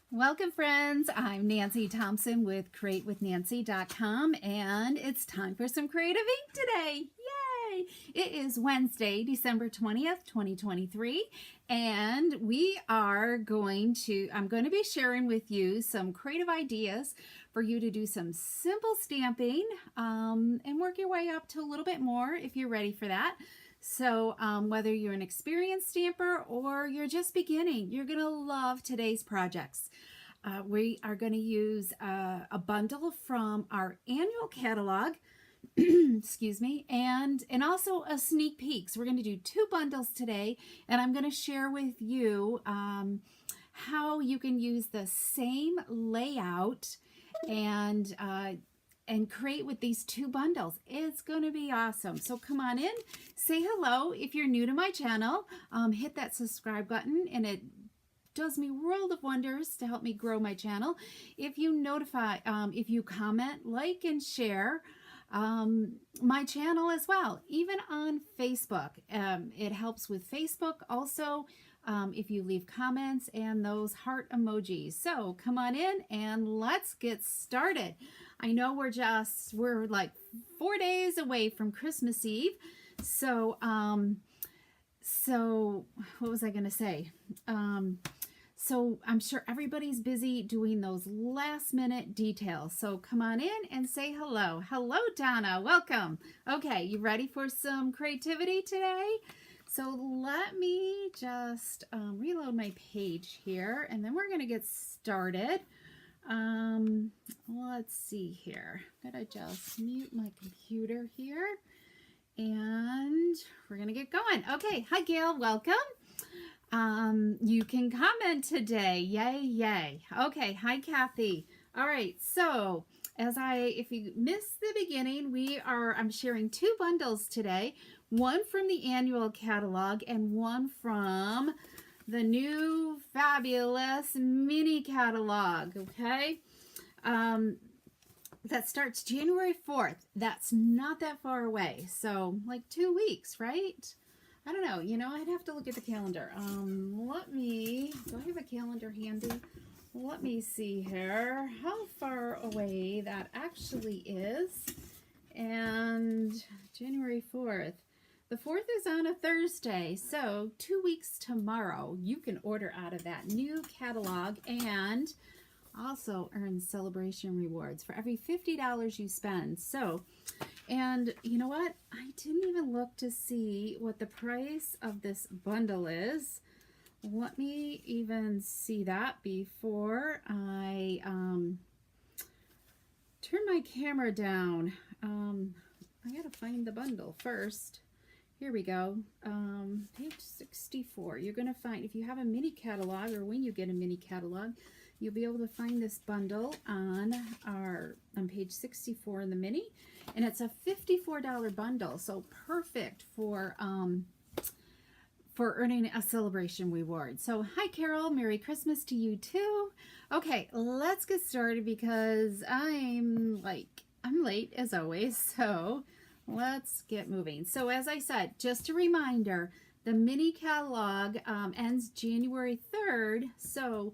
Welcome, friends. I'm Nancy Thompson with CreateWithNancy.com, and it's time for some creative ink today. Yay! It is Wednesday, December 20th, 2023, and I'm going to be sharing with you some creative ideas for you to do some simple stamping and work your way up to a little bit more if you're ready for that. So whether you're an experienced stamper or you're just beginning, you're going to love today's projects. We are going to use a bundle from our annual catalog, excuse me, and also a sneak peek. So we're going to do two bundles today, and I'm going to share with you how you can use the same layout and create with these two bundles. It's going to be awesome. So come on in, say hello. If you're new to my channel, hit that subscribe button, and it does me world of wonders to help me grow my channel. If you if you comment, like, and share my channel as well, even on Facebook. It helps with Facebook also. If you leave comments and those heart emojis. So come on in and let's get started. I know we're like 4 days away from Christmas Eve. So what was I going to say? So I'm sure everybody's busy doing those last minute details. So come on in and say hello. Hello, Donna. Welcome. Okay, you ready for some creativity today? So let me just reload my page here, and then we're going to get started. Let's see here. I'm going to just mute my computer here, and we're going to get going. Okay, hi, Gail. Welcome. You can comment today. Yay, yay. Okay, hi, Kathy. All right, so if you missed the beginning, I'm sharing two bundles today. One from the annual catalog and one from the new fabulous mini catalog, okay? That starts January 4th. That's not that far away. So like 2 weeks, right? I don't know. I'd have to look at the calendar. Do I have a calendar handy? Let me see here how far away that actually is. And January 4th. The 4th is on a Thursday, so 2 weeks tomorrow, you can order out of that new catalog and also earn celebration rewards for every $50 you spend. So, and you know what? I didn't even look to see what the price of this bundle is. Let me even see that before I turn my camera down. I gotta find the bundle first. Here we go. Page 64. You're going to find, if you have a mini catalog, or when you get a mini catalog, you'll be able to find this bundle on page 64 in the mini, and it's a $54 bundle, so perfect for earning a celebration reward. So hi, Carol. Merry Christmas to you too. Okay, let's get started because I'm late as always. So let's get moving. So as I said, just a reminder, the mini catalog ends January 3rd. So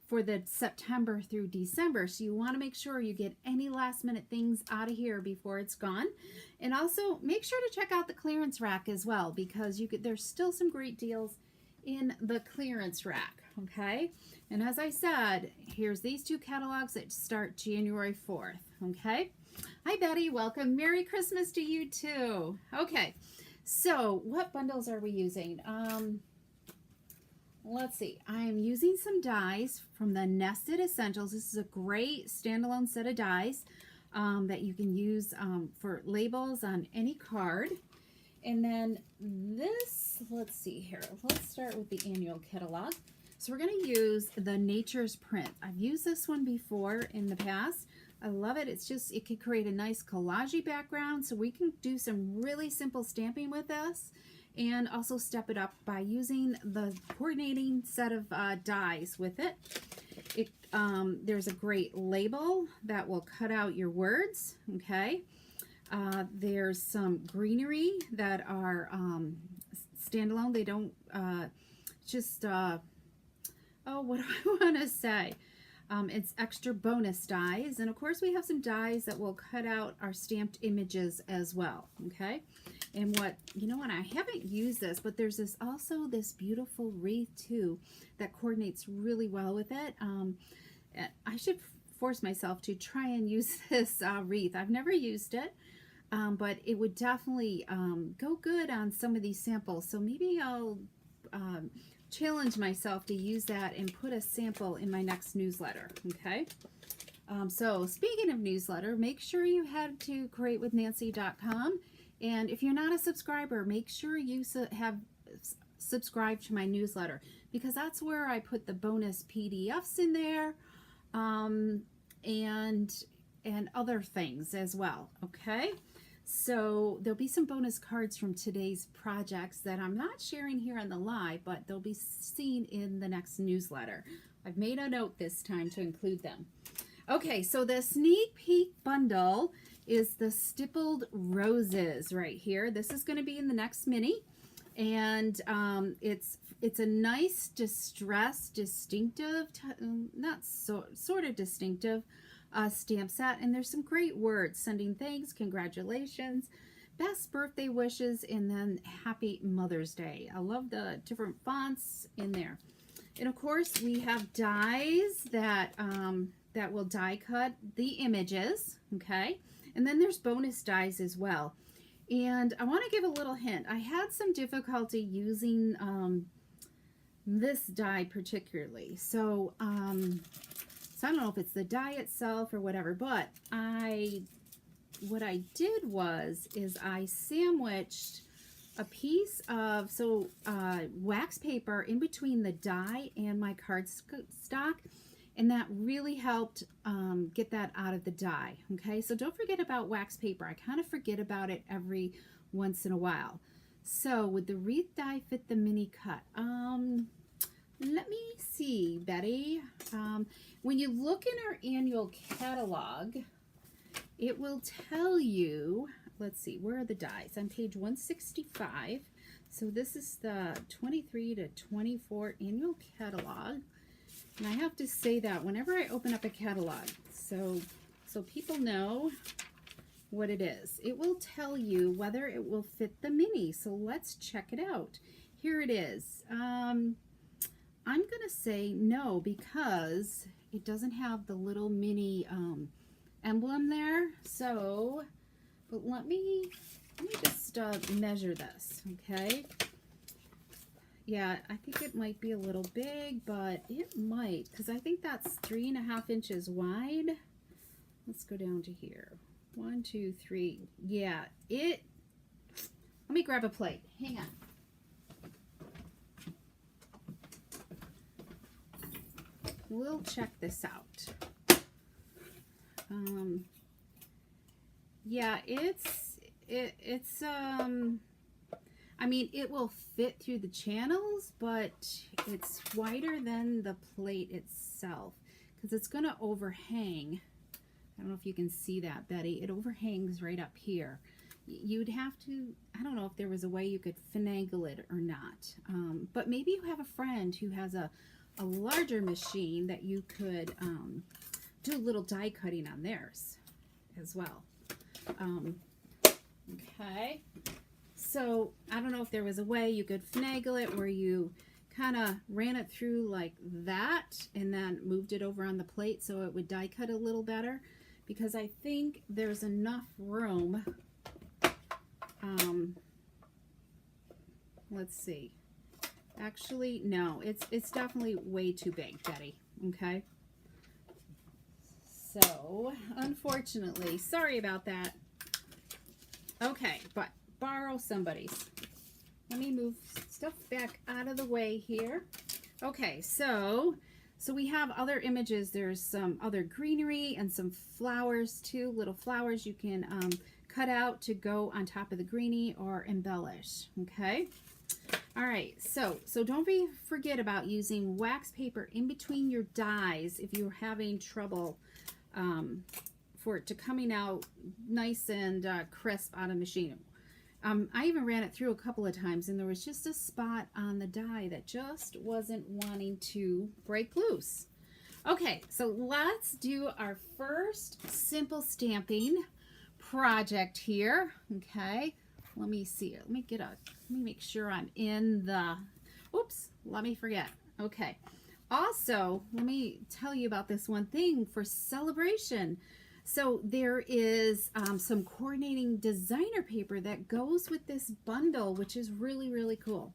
for the September through December. So you want to make sure you get any last minute things out of here before it's gone. And also make sure to check out the clearance rack as well, because there's still some great deals in the clearance rack. Okay. And as I said, here's these two catalogs that start January 4th. Okay. Hi, Betty. Welcome. Merry Christmas to you too. Okay. So what bundles are we using? Let's see. I am using some dies from the Nested Essentials. This is a great standalone set of dies that you can use for labels on any card. And then this, let's see here. Let's start with the annual catalog. So we're going to use the Nature's Print. I've used this one before in the past. I love it. It could create a nice collage background, so we can do some really simple stamping with this, and also step it up by using the coordinating set of dies with it. There's a great label that will cut out your words, okay? There's some greenery that are standalone. They don't Oh, what do I want to say? It's extra bonus dies, and of course we have some dies that will cut out our stamped images as well, okay? And what, you know what, I haven't used this, but there's also this beautiful wreath too that coordinates really well with it. I should force myself to try and use this wreath. I've never used it, but it would definitely go good on some of these samples, so maybe I'll challenge myself to use that and put a sample in my next newsletter, okay? So speaking of newsletter, make sure you head to createwithnancy.com, and if you're not a subscriber, make sure you have subscribed to my newsletter, because that's where I put the bonus PDFs in there, and other things as well, okay? So there'll be some bonus cards from today's projects that I'm not sharing here on the live, but they'll be seen in the next newsletter. I've made a note this time to include them. Okay, so the sneak peek bundle is the Stippled Roses right here. This is going to be in the next mini, and it's a nice distressed, distinctive, sort of distinctive stamp set, and there's some great words: sending thanks, congratulations, best birthday wishes, and then happy Mother's Day. I love the different fonts in there. And of course we have dies that that will die cut the images, okay? And then there's bonus dies as well. And I want to give a little hint. I had some difficulty using this die particularly, so I don't know if it's the die itself or whatever, but what I did is I sandwiched a piece of wax paper in between the die and my cardstock, and that really helped get that out of the die, okay? So don't forget about wax paper. I kind of forget about it every once in a while. So would the wreath die fit the mini cut? Let me see, Betty. When you look in our annual catalog, it will tell you, let's see, where are the dies? On page 165. So this is the 23 to 24 annual catalog. And I have to say that whenever I open up a catalog, so people know what it is, it will tell you whether it will fit the mini. So let's check it out. Here it is. I'm going to say no, because it doesn't have the little mini emblem there. So, but let me just measure this, okay? Yeah, I think it might be a little big, but it might, because I think that's 3.5 inches wide. Let's go down to here. 1, 2, 3. Yeah, let me grab a plate. Hang on. We'll check this out. Yeah, I mean, it will fit through the channels, but it's wider than the plate itself, because it's going to overhang. I don't know if you can see that, Betty. It overhangs right up here. You'd have to, I don't know if there was a way you could finagle it or not, but maybe you have a friend who has a larger machine that you could do a little die cutting on theirs as well. Okay, so I don't know if there was a way you could finagle it where you kind of ran it through like that and then moved it over on the plate so it would die cut a little better, because I think there's enough room. Let's see. Actually, no, it's definitely way too big, Betty, okay? So, unfortunately, sorry about that. Okay, but borrow somebody's. Let me move stuff back out of the way here. Okay, so we have other images. There's some other greenery and some flowers too, little flowers you can cut out to go on top of the greenie or embellish, okay? All right, so don't forget about using wax paper in between your dies if you're having trouble for it to coming out nice and crisp out of machine. I even ran it through a couple of times, and there was just a spot on the die that just wasn't wanting to break loose. Okay, so let's do our first simple stamping project here. Okay, let me see. Let me make sure I'm in the, oops, let me forget. Okay, also, let me tell you about this one thing for celebration. So there is some coordinating designer paper that goes with this bundle, which is really, really cool.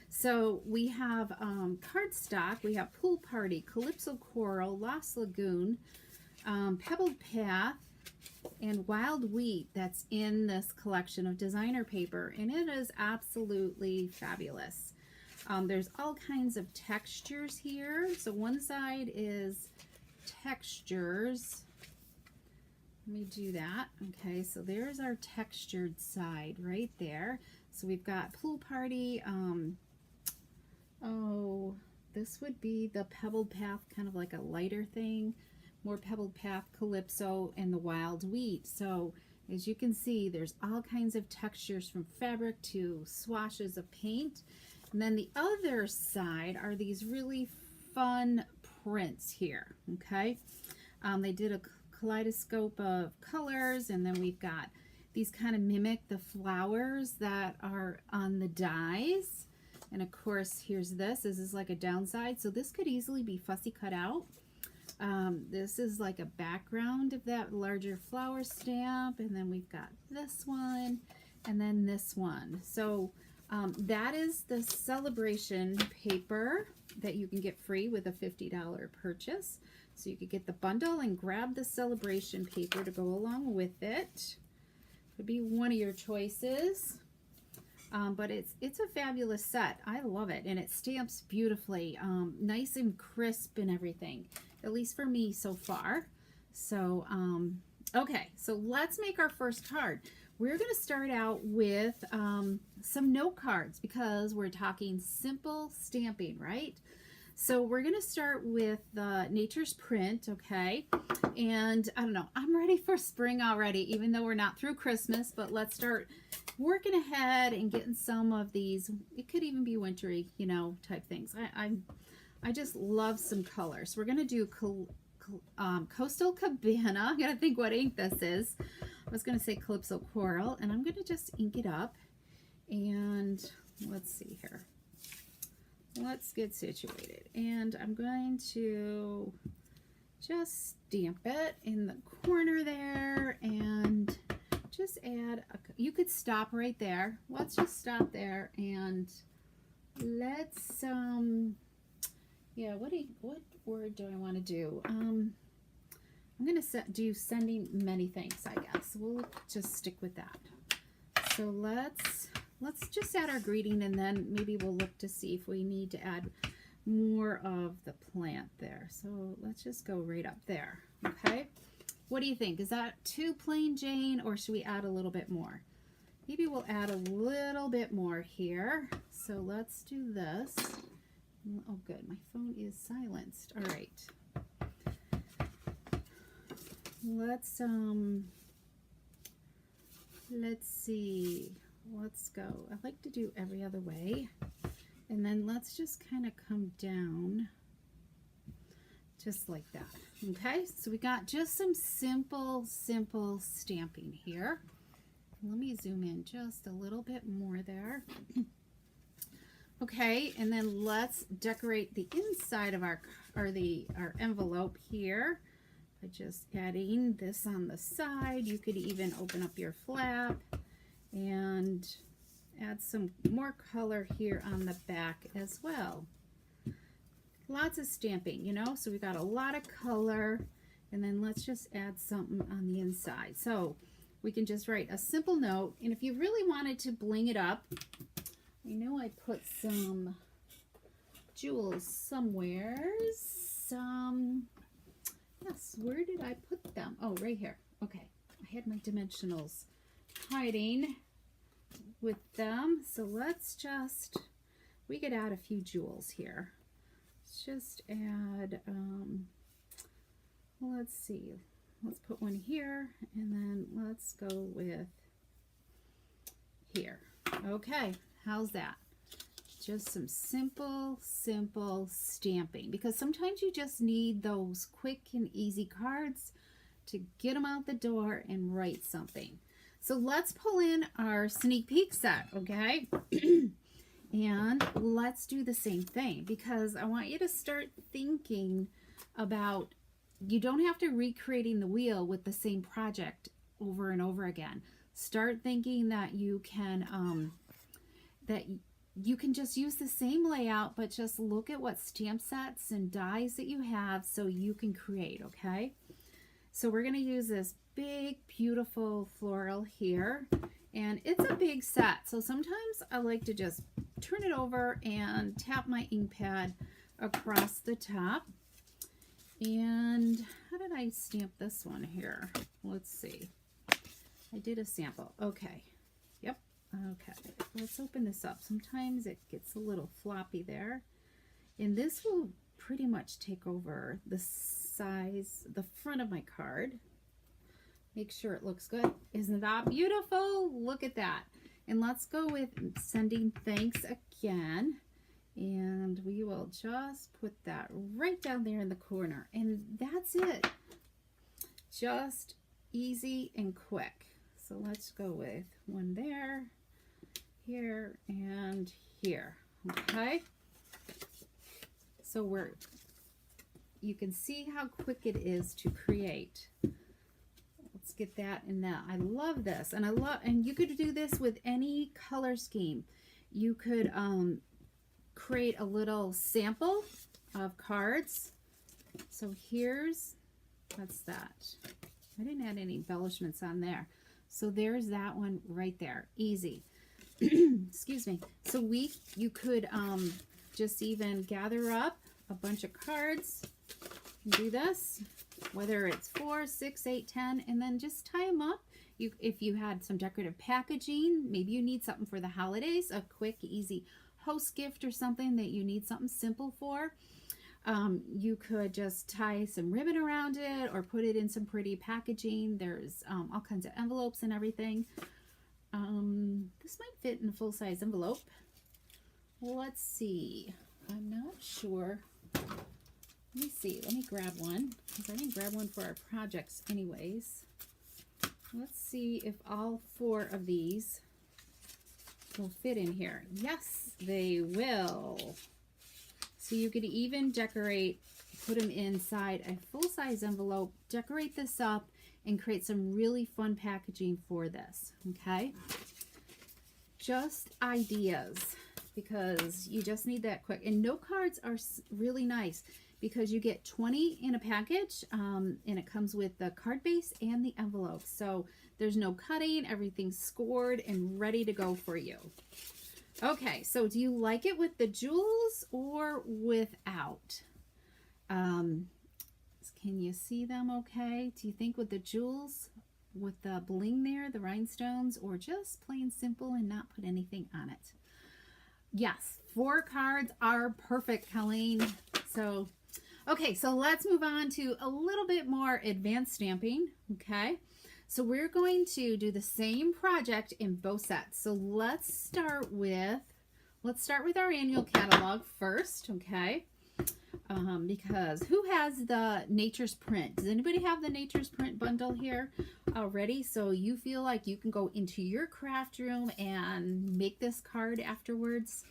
So we have cardstock, we have Pool Party, Calypso Coral, Lost Lagoon, Pebbled Path, and Wild Wheat that's in this collection of designer paper, and it is absolutely fabulous. There's all kinds of textures here. So one side is textures. Let me do that. Okay, so there's our textured side right there. So we've got Pool Party. Oh, this would be the Pebbled Path, kind of like a lighter thing. More Pebbled Path, Calypso, and the Wild Wheat. So as you can see, there's all kinds of textures from fabric to swashes of paint. And then the other side are these really fun prints here. Okay, they did a kaleidoscope of colors, and then we've got these kind of mimic the flowers that are on the dies. And of course, here's this is like a downside, so this could easily be fussy cut out. This is like a background of that larger flower stamp, and then we've got this one, and then this one. So that is the celebration paper that you can get free with a $50 purchase. So you could get the bundle and grab the celebration paper to go along with it. Could be one of your choices. But it's a fabulous set. I love it, and it stamps beautifully, nice and crisp and everything, at least for me so far. So okay, so let's make our first card. We're going to start out with some note cards because we're talking simple stamping, right? So we're going to start with the Nature's Print, okay? And I don't know, I'm ready for spring already, even though we're not through Christmas, but let's start working ahead and getting some of these. It could even be wintry, you know, type things. I just love some colors. We're going to do Coastal Cabana. I got to think what ink this is. I was going to say Calypso Coral, and I'm going to just ink it up. And let's see here. Let's get situated, and I'm going to just stamp it in the corner there and just add you could stop right there. Let's just stop there, and let's yeah, what word do I want to do? I'm going to do sending many thanks, I guess. We'll just stick with that. So let's just add our greeting, and then maybe we'll look to see if we need to add more of the plant there. So let's just go right up there. Okay, what do you think? Is that too plain Jane, or should we add a little bit more? Maybe we'll add a little bit more here. So let's do this. Oh good, my phone is silenced. All right, let's see. Let's go. I like to do every other way. And then let's just kind of come down just like that. Okay, so we got just some simple stamping here. Let me zoom in just a little bit more there. Okay, and then let's decorate the inside of our envelope here by just adding this on the side. You could even open up your flap and add some more color here on the back as well. Lots of stamping, you know, so we got a lot of color, and then let's just add something on the inside. So we can just write a simple note, and if you really wanted to bling it up, I know I put some jewels somewhere. Yes, where did I put them? Oh, right here. Okay, I had my dimensionals hiding with them. So let's just, we could add a few jewels here. Let's just add, let's see, let's put one here, and then let's go with here. Okay, how's that? Just some simple stamping, because sometimes you just need those quick and easy cards to get them out the door and write something. So let's pull in our sneak peek set, okay? And let's do the same thing, because I want you to start thinking about, you don't have to recreating the wheel with the same project over and over again. Start thinking that you can just use the same layout, but just look at what stamp sets and dies that you have so you can create, okay? So we're going to use this big, beautiful floral here, and it's a big set. So sometimes I like to just turn it over and tap my ink pad across the top. And how did I stamp this one here? Let's see. I did a sample. Okay. Yep. Okay. Let's open this up. Sometimes it gets a little floppy there. And this will pretty much take over the size, the front of my card. Make sure it looks good. Isn't that beautiful? Look at that. And let's go with sending thanks again. And we will just put that right down there in the corner. And that's it. Just easy and quick. So let's go with one there, here, and here. Okay. So you can see how quick it is to create. Let's get that in that. I love this, and you could do this with any color scheme. You could create a little sample of cards. So what's that? I didn't add any embellishments on there. So there's that one right there. Easy. Excuse me. So you could just even gather up a bunch of cards and do this, whether it's 4, 6, 8, 10, and then just tie them up. If you had some decorative packaging, maybe you need something for the holidays, a quick, easy host gift or something that you need something simple for. You could just tie some ribbon around it or put it in some pretty packaging. There's all kinds of envelopes and everything. This might fit in a full-size envelope. Let's see. I'm not sure. Let me see. Let me grab one, because I didn't grab one for our projects anyways. Let's see if all 4 of these will fit in here. Yes, they will. So you could even decorate, put them inside a full-size envelope, decorate this up, and create some really fun packaging for this, okay? Just ideas, because you just need that quick. And note cards are really nice because you get 20 in a package, and it comes with the card base and the envelope. So there's no cutting, everything's scored and ready to go for you. Okay, so do you like it with the jewels or without? Can you see them okay? Do you think with the jewels, with the bling there, the rhinestones, or just plain simple and not put anything on it? Yes, 4 cards are perfect, Colleen. So, okay, so let's move on to a little bit more advanced stamping, okay? So we're going to do the same project in both sets. So let's start with our annual catalog first, okay? Because who has the Nature's Print? Does anybody have the Nature's Print bundle here already? So you feel like you can go into your craft room and make this card afterwards?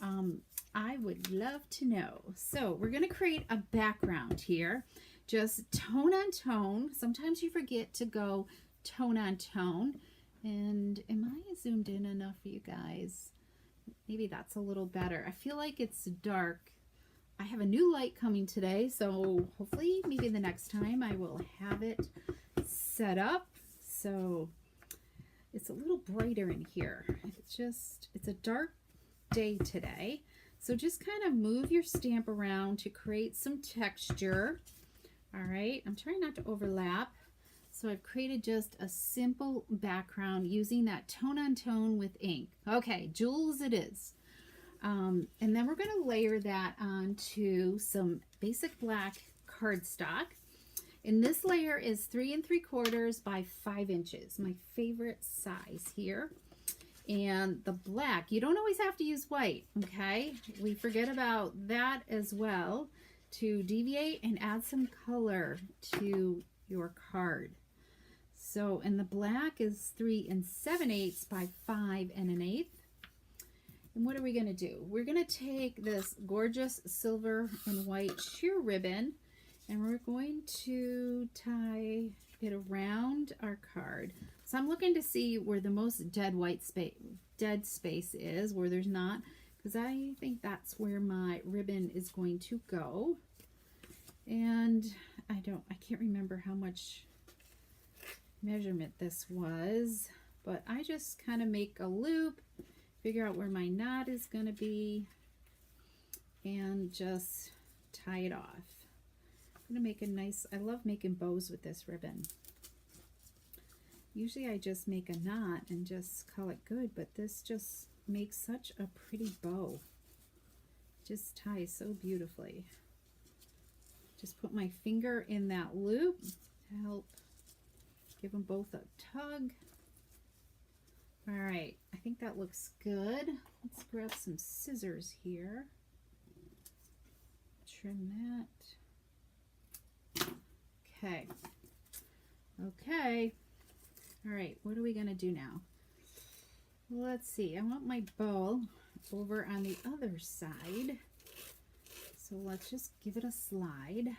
I would love to know. So we're going to create a background here. Just tone on tone. Sometimes you forget to go tone on tone. And am I zoomed in enough for you guys? Maybe that's a little better. I feel like it's dark. I have a new light coming today, so hopefully maybe the next time I will have it set up so it's a little brighter in here. It's a dark day today. So just kind of move your stamp around to create some texture. All right, I'm trying not to overlap. So I've created just a simple background using that tone on tone with ink. Okay, jewels it is. And then we're going to layer that onto some basic black cardstock. And this layer is 3 3/4 by 5 inches, my favorite size here. And the black, you don't always have to use white, okay? We forget about that as well to deviate and add some color to your card. So, and the black is 3 7/8 by 5 1/8. And what are we going to do? We're going to take this gorgeous silver and white sheer ribbon, and we're going to tie it around our card. So I'm looking to see where the most dead space is, where there's not, because I think that's where my ribbon is going to go. And I can't remember how much measurement this was, but I just kind of make a loop, figure out where my knot is going to be, and just tie it off. I'm going to make a nice, I love making bows with this ribbon. Usually I just make a knot and just call it good, but this just makes such a pretty bow. Just ties so beautifully. Just put my finger in that loop to help give them both a tug. All right, I think that looks good. Let's grab some scissors here. Trim that. Okay. Okay. All right, what are we going to do now? Let's see. I want my bow over on the other side. So let's just give it a slide.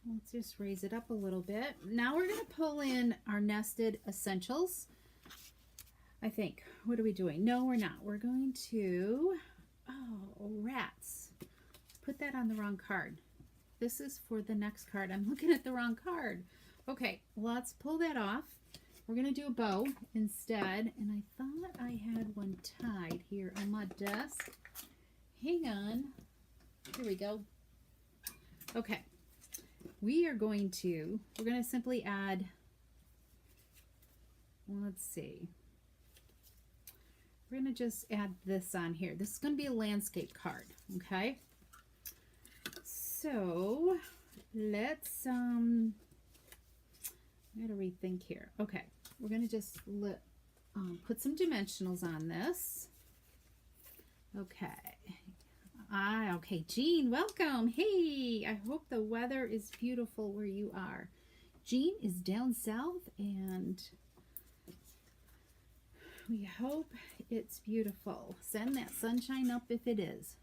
Let's just raise it up a little bit. Now we're going to pull in our nested essentials. I think. What are we doing? No, we're not. We're going to, oh, rats. Put that on the wrong card. This is for the next card. I'm looking at the wrong card. Okay, let's pull that off. We're going to do a bow instead. And I thought I had one tied here on my desk. Hang on. Here we go. Okay. We're going to simply add, let's see. We're going to just add this on here. This is going to be a landscape card, okay? So let's, I got to rethink here. Okay, we're going to just put some dimensionals on this. Okay. Okay, Jean, welcome. Hey, I hope the weather is beautiful where you are. Jean is down south, and we hope it's beautiful. Send that sunshine up if it is.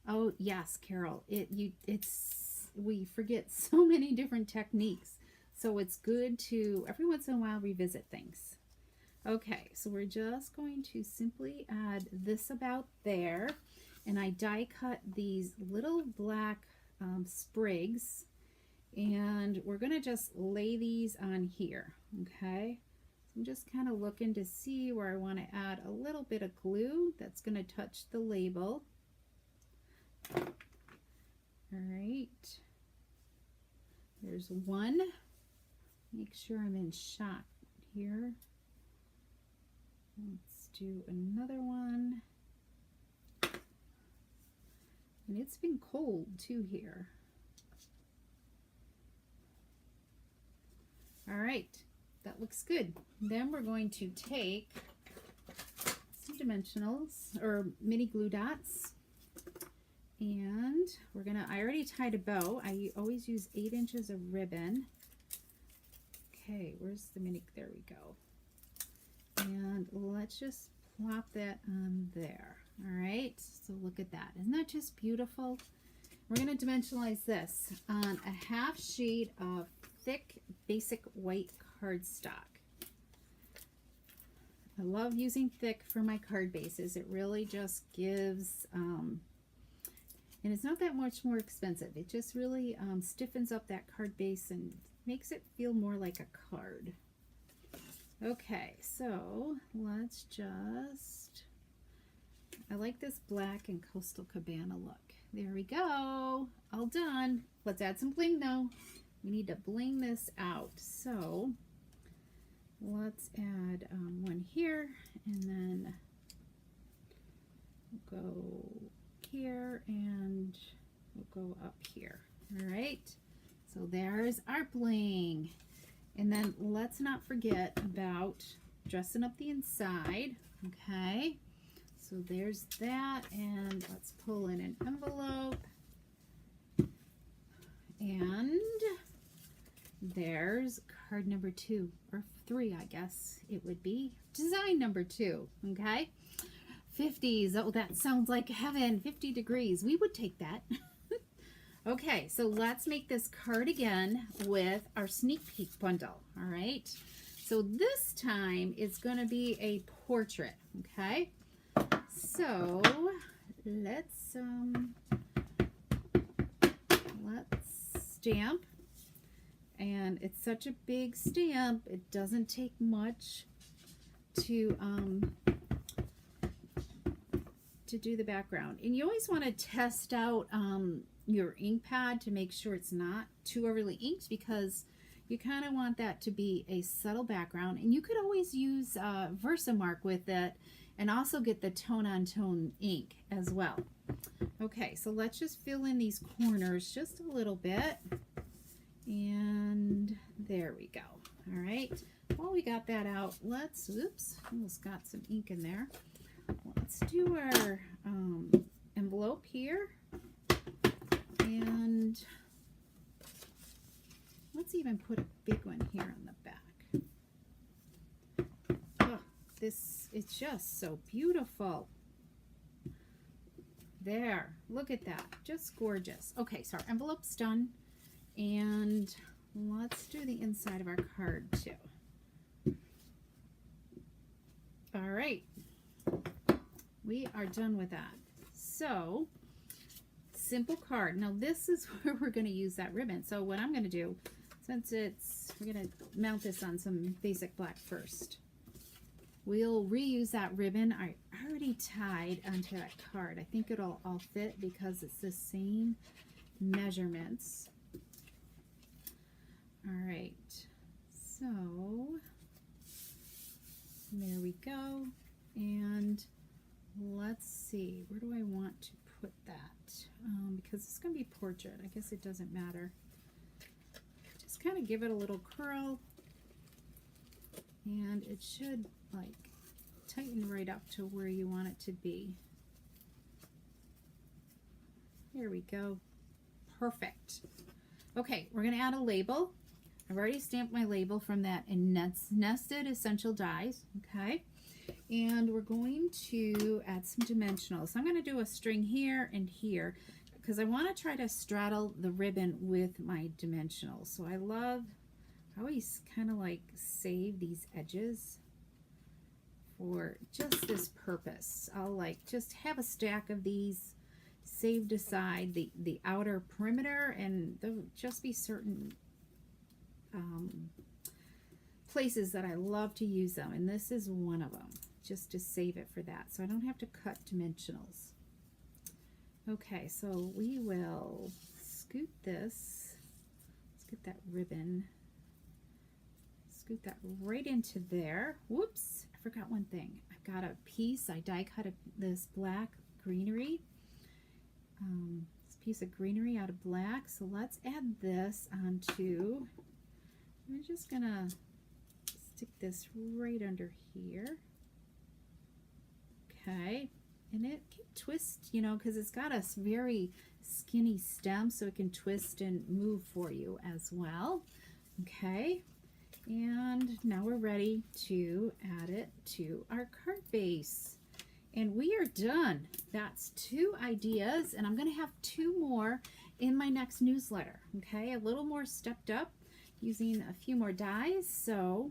Oh, yes, Carol. We forget so many different techniques. So it's good to, every once in a while, revisit things. Okay, so we're just going to simply add this about there. And I die cut these little black sprigs. And we're going to just lay these on here, okay? So I'm just kind of looking to see where I want to add a little bit of glue that's going to touch the label. All right. There's one. Make sure I'm in shot here. Let's do another one. And it's been cold too here. All right, that looks good. Then we're going to take some dimensionals or mini glue dots. And we're gonna, I already tied a bow. I always use 8 inches of ribbon. Okay, where's the mini, there we go. And let's just plop that on there. All right, so look at that. Isn't that just beautiful? We're going to dimensionalize this on a half sheet of thick, basic white cardstock. I love using thick for my card bases. It really just gives, and it's not that much more expensive. It just really stiffens up that card base and makes it feel more like a card. Okay, so let's just, I like this black and Coastal Cabana look. There we go, all done. Let's add some bling though. We need to bling this out. So let's add one here, and then we'll go here, and we'll go up here. All right, so there's our bling. And then let's not forget about dressing up the inside. Okay, so there's that, and let's pull in an envelope. And there's card number 2, or 3, I guess it would be. Design number 2, okay? 50s, oh, that sounds like heaven, 50 degrees. We would take that. Okay, so let's make this card again with our sneak peek bundle, all right? So this time it's gonna be a portrait, okay? So let's stamp, and it's such a big stamp, it doesn't take much to do the background. And you always want to test out your ink pad to make sure it's not too overly inked, because you kind of want that to be a subtle background. And you could always use Versamark with it, and also get the tone-on-tone ink as well. Okay, so let's just fill in these corners just a little bit. And there we go. All right, while we got that out, let's, oops, almost got some ink in there. Let's do our envelope here. And let's even put a big one here on the back. Oh, this is just so beautiful. There, look at that, just gorgeous. Okay, so our envelope's done, and let's do the inside of our card too. All right, we are done with that. So, simple card. Now this is where we're going to use that ribbon. So what I'm going to do, since we're going to mount this on some basic black first. We'll reuse that ribbon I already tied onto that card. I think it'll all fit because it's the same measurements. All right, so there we go. And let's see, where do I want to put that? Because it's going to be portrait. I guess it doesn't matter. Just kind of give it a little curl, and it should like tighten right up to where you want it to be. There we go. Perfect. Okay, we're going to add a label. I've already stamped my label from that in Nested Essential Dies. Okay, and we're going to add some dimensionals. So I'm going to do a string here and here because I want to try to straddle the ribbon with my dimensionals. So I always kind of like save these edges for just this purpose. I'll like just have a stack of these saved aside, the outer perimeter, and there'll just be certain places that I love to use them, and this is one of them, just to save it for that, so I don't have to cut dimensionals. Okay, so we will scoot this. Let's get that ribbon. Scoot that right into there. Whoops, I forgot one thing. I've got a piece, I die cut this black greenery. This piece of greenery out of black. So let's add this onto, I'm just gonna stick this right under here. Okay, and it can twist, you know, because it's got a very skinny stem, so it can twist and move for you as well. Okay, and now we're ready to add it to our card base. And we are done. That's 2 ideas, and I'm going to have 2 more in my next newsletter. Okay, a little more stepped up, using a few more dies. So,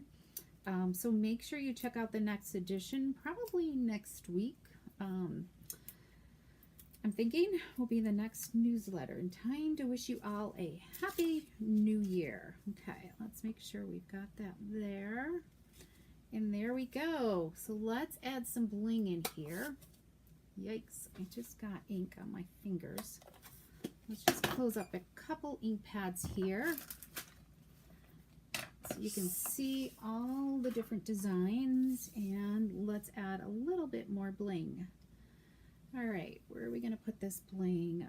so make sure you check out the next edition, probably next week. I'm thinking will be the next newsletter. In time to wish you all a happy new year. Okay, let's make sure we've got that there. And there we go. So let's add some bling in here. Yikes, I just got ink on my fingers. Let's just close up a couple ink pads here so you can see all the different designs, and let's add a little bit more bling. All right, where are we going to put this bling?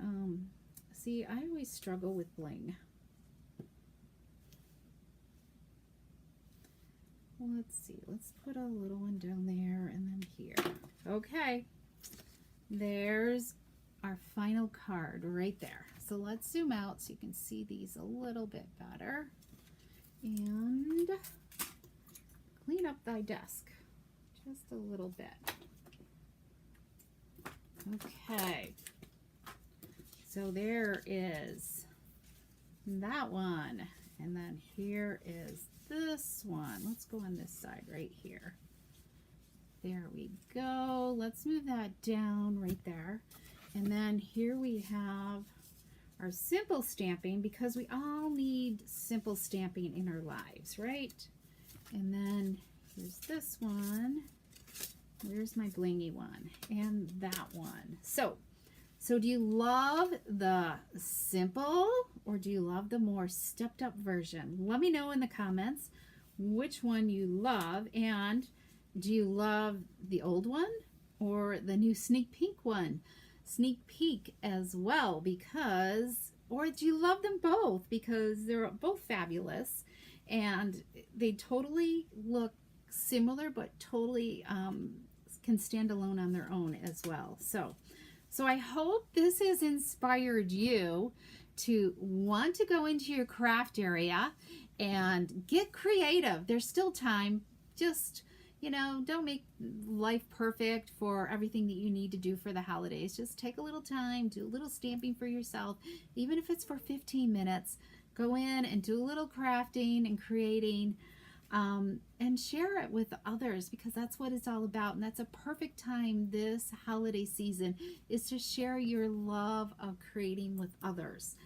See, I always struggle with bling. let's see, let's put a little one down there and then here. Okay, there's our final card right there. So let's zoom out so you can see these a little bit better. And clean up thy desk just a little bit. Okay, so there is that one, and then here is this one. Let's go on this side right here. There we go. Let's move that down right there. And then here we have our simple stamping, because we all need simple stamping in our lives, right? And then here's this one. Where's my blingy one? And that one. So do you love the simple, or do you love the more stepped up version? Let me know in the comments which one you love, and do you love the old one or the new sneak peek one? Sneak peek as well, because, or do you love them both? Because they're both fabulous and they totally look similar, but totally can stand alone on their own as well. So I hope this has inspired you to want to go into your craft area and get creative. There's still time. Just, you know, don't make life perfect for everything that you need to do for the holidays. Just take a little time, do a little stamping for yourself, even if it's for 15 minutes. Go in and do a little crafting and creating, and share it with others, because that's what it's all about. And that's a perfect time this holiday season, is to share your love of creating with others,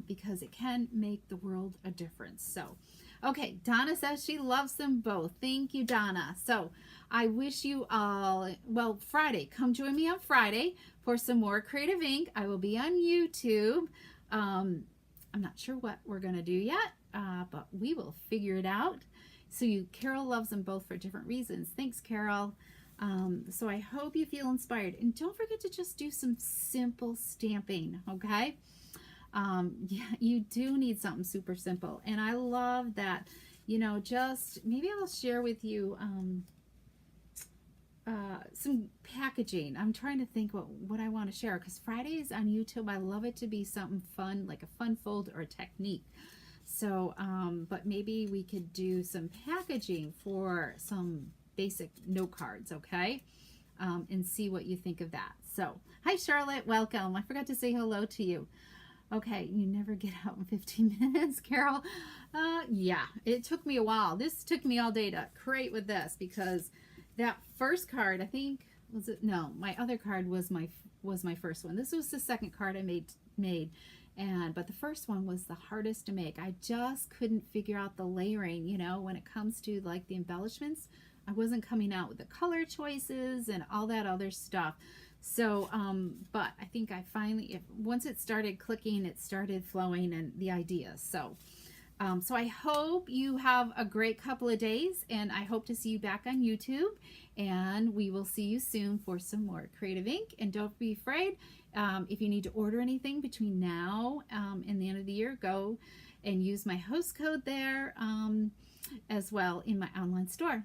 because it can make the world a difference. So okay, Donna says she loves them both. Thank you, Donna. So I wish you all, well, Friday, come join me on Friday for some more Creative Ink. I will be on YouTube. I'm not sure what we're going to do yet, but we will figure it out. So Carol loves them both for different reasons. Thanks, Carol. So I hope you feel inspired. And don't forget to just do some simple stamping, okay? Yeah, you do need something super simple. And I love that, you know, just maybe I'll share with you some packaging. I'm trying to think what I want to share, because Fridays on YouTube, I love it to be something fun, like a fun fold or a technique. So, but maybe we could do some packaging for some basic note cards, okay? And see what you think of that. So, hi Charlotte, welcome. I forgot to say hello to you. Okay, you never get out in 15 minutes, Carol. Yeah, it took me a while. This took me all day to create with this, because that first card, I think, was it? No, my other card was my first one. This was the second card I made. But the first one was the hardest to make. I just couldn't figure out the layering, you know, when it comes to like the embellishments. I wasn't coming out with the color choices and all that other stuff. So, but I think I finally, once it started clicking, it started flowing, and the ideas. So, so I hope you have a great couple of days, and I hope to see you back on YouTube, and we will see you soon for some more Creative Ink. And don't be afraid, if you need to order anything between now and the end of the year, go and use my host code there as well in my online store.